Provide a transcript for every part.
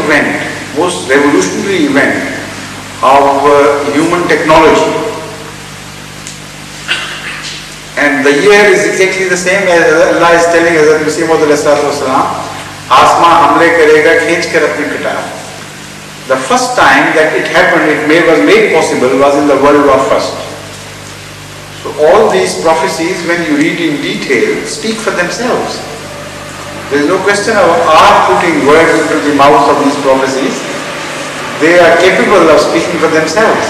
event, most revolutionary event of human technology. And the year is exactly the same as Allah is telling Hazrat Masih Maud Wasalam, Asma hamle karega khench kar apni katar. The first time that it happened, was made possible was in the World War First. So all these prophecies, when you read in detail, speak for themselves. There is no question of our putting words into the mouths of these prophecies. They are capable of speaking for themselves.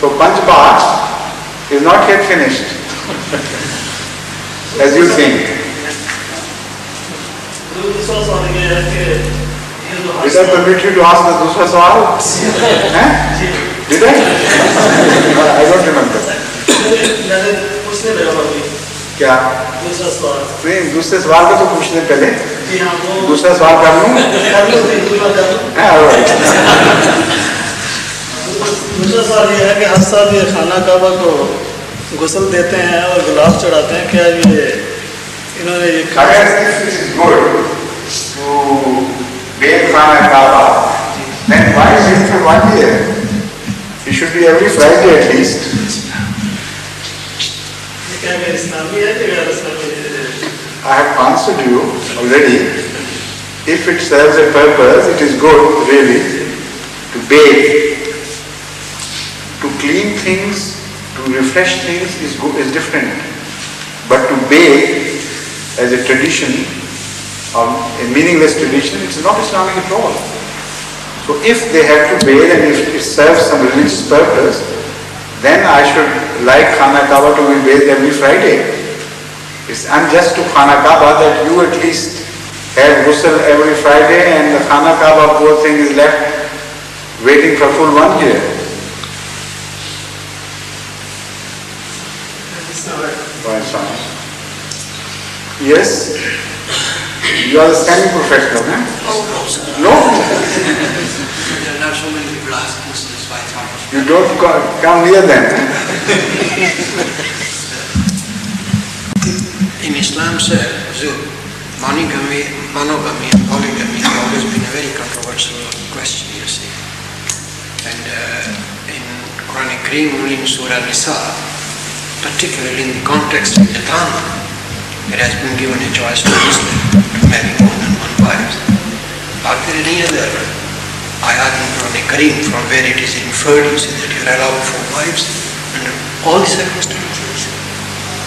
So Panch is not yet finished, as you think. Did I permit you to ask the dusra sawal? Did I? I don't remember. क्या? नहीं, दूसरे सवाल का तो पूछने पहले दूसरा सवाल कर लूँ? दूसरा सवाल ये है कि हज साहब ये खाना काबा को गुस्ल देते हैं और गुलाब चढ़ाते हैं, क्या ये इन्होंने ये bathe Khana Kaaba, then why is it for 1 year? It should be every Friday at least. I have answered you already. If it serves a purpose, it is good, really, to bathe. To clean things, to refresh things is different. But to bathe as a tradition, a meaningless tradition, it is not Islamic at all. So if they have to bathe and if it serves some religious purpose, then I should like Khana Kaaba to be bathed every Friday. It's unjust to Khana Kaaba that you at least have ghusl every Friday and the Khana Kaaba poor thing is left waiting for full 1 year. Yes? You are the standing professional, huh? No? There are now so many people asking us this by time. You don't come near them. In Islam, sir, monogamy and polygamy have always been a very controversial question, you see. And in Quranic Kareem, only in Surah Nisa, particularly in the context of Yatama, it has been given a choice to Muslim to marry more than one wife. Are there any other ayat in Quran Kareem from where it is inferred, you see, that you are allowed 4 wives under all the circumstances?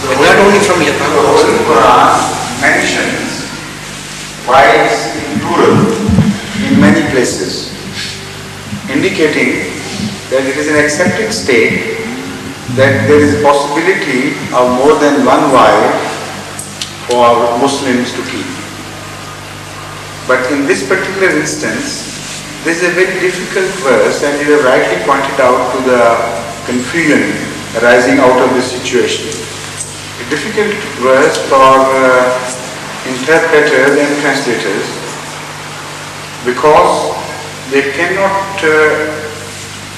And not only from Yatama. The Holy Quran mentions wives in plural in many places, indicating that it is an accepted state that there is a possibility of more than one wife for Muslims to keep. But in this particular instance, this is a very difficult verse, and you have rightly pointed out to the confusion arising out of this situation. A difficult verse for interpreters and translators, because they cannot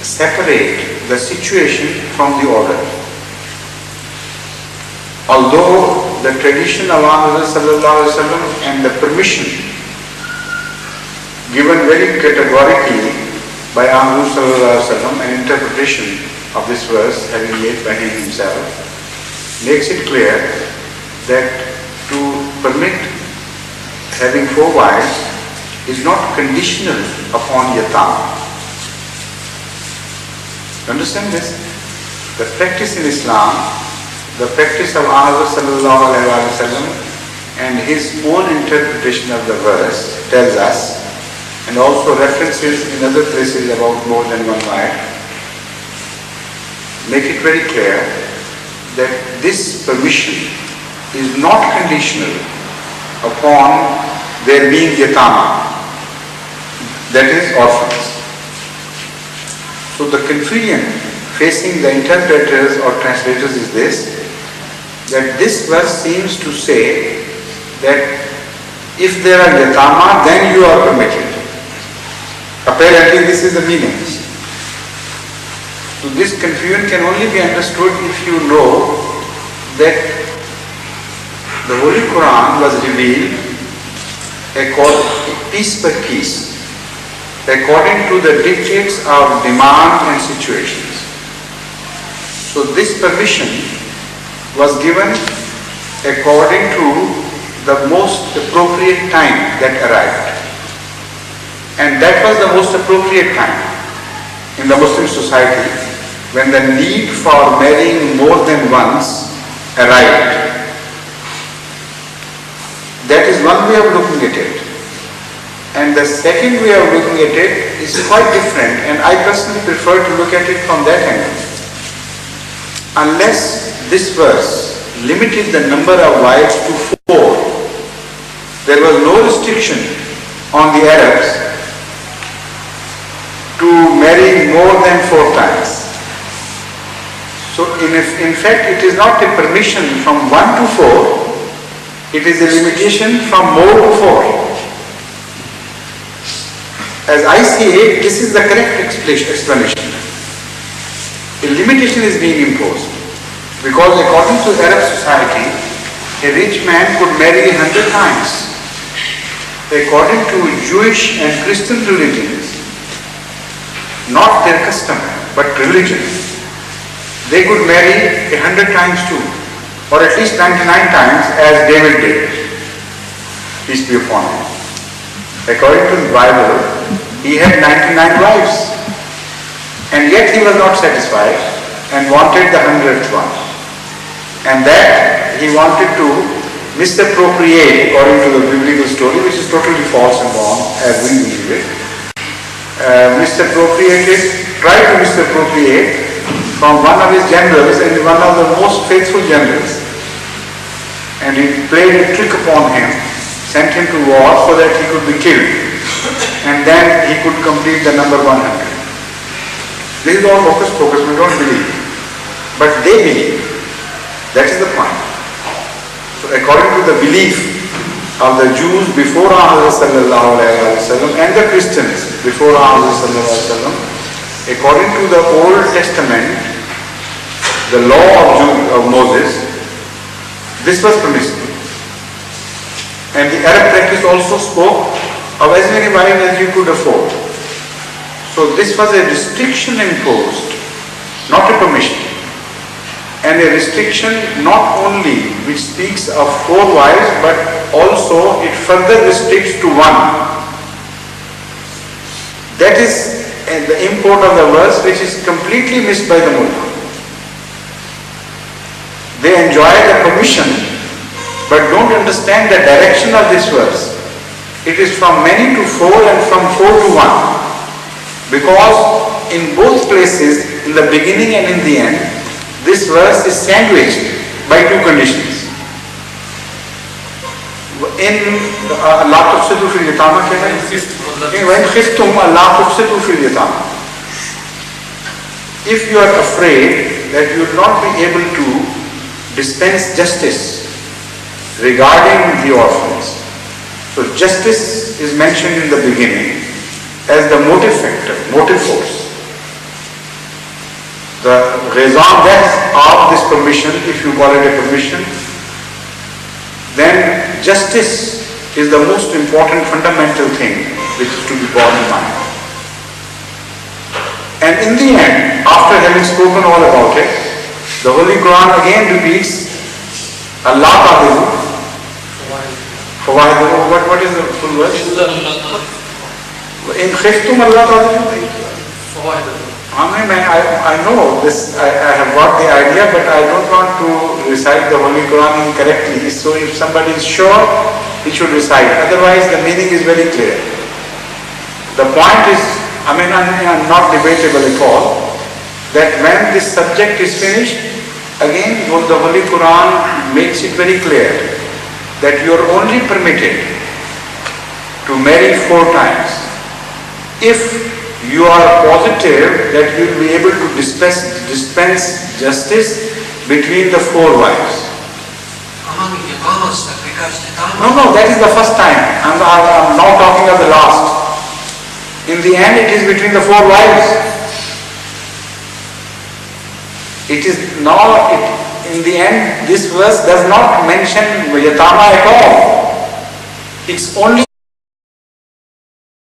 separate the situation from the order. Although the tradition of Muhammad and the permission given very categorically by Muhammad, an interpretation of this verse having made by him himself, makes it clear that to permit having 4 wives is not conditional upon yatam. Understand this? The practice in Islam, the practice of Muhammad and his own interpretation of the verse tells us, and also references in other places about more than one wife, make it very clear that this permission is not conditional upon there being yatama, that is orphans. So the confusion facing the interpreters or translators is this, that this verse seems to say that if there are yatama, then you are permitted. Apparently this is the meaning. So this confusion can only be understood if you know that the Holy Quran was revealed piece by piece, according to the dictates of demand and situations. So this permission was given according to the most appropriate time that arrived. And that was the most appropriate time in the Muslim society, when the need for marrying more than once arrived. That is one way of looking at it. And the second way of looking at it is quite different, and I personally prefer to look at it from that angle. Unless this verse limited the number of wives to 4, there was no restriction on the Arabs to marry more than 4 times. So in fact, it is not a permission from 1 to 4, it is a limitation from more to 4. As I see it, this is the correct explanation. A limitation is being imposed, because according to Arab society, a rich man could marry 100 times. According to Jewish and Christian religions, not their custom, but religion, they could marry 100 times too, or at least 99 times, as David did, peace be upon him. According to the Bible, he had 99 wives, and yet he was not satisfied and wanted the 100th one. And that he wanted to misappropriate, according to the biblical story, which is totally false and wrong as we believe it. Tried to misappropriate from one of his generals, and one of the most faithful generals. And he played a trick upon him, sent him to war so that he could be killed. And then he could complete the number 100. This is all hocus pocus, we don't believe. But they believe. That is the point. So according to the belief of the Jews before Muhammad and the Christians before Muhammad, according to the Old Testament, the law of Moses, this was permissible. And the Arab practice also spoke of as many wives as you could afford. So this was a restriction imposed, not a permission. And a restriction not only which speaks of 4 wives, but also it further restricts to 1. That is the import of the verse, which is completely missed by the mullah. They enjoy the permission, but don't understand the direction of this verse. It is from many to 4 and from 4 to 1. Because in both places, in the beginning and in the end, this verse is sandwiched by 2 conditions. In Allah tufsidu fil yatama, when khiftum Allah tufsidu fil yatama. If you are afraid that you will not be able to dispense justice regarding the orphans. So justice is mentioned in the beginning as the motive factor, motive force. The raison d'etre of this permission, if you call it a permission, then justice is the most important fundamental thing which is to be borne in mind. And in the end, after having spoken all about it, the Holy Quran again repeats Allah Ta'ala. What is the full verse? In khiftum Allah Ta'ala. I know this, I have got the idea, but I don't want to recite the Holy Quran incorrectly. So if somebody is sure, he should recite. Otherwise the meaning is very clear. The point is, not debatable at all, that when this subject is finished, again the Holy Quran makes it very clear that you are only permitted to marry 4 times if you are positive that you will be able to dispense justice between the 4 wives. No, that is the first time. I'm now talking of the last. In the end, it is between the 4 wives. It is now, in the end, this verse does not mention yatama at all. It's only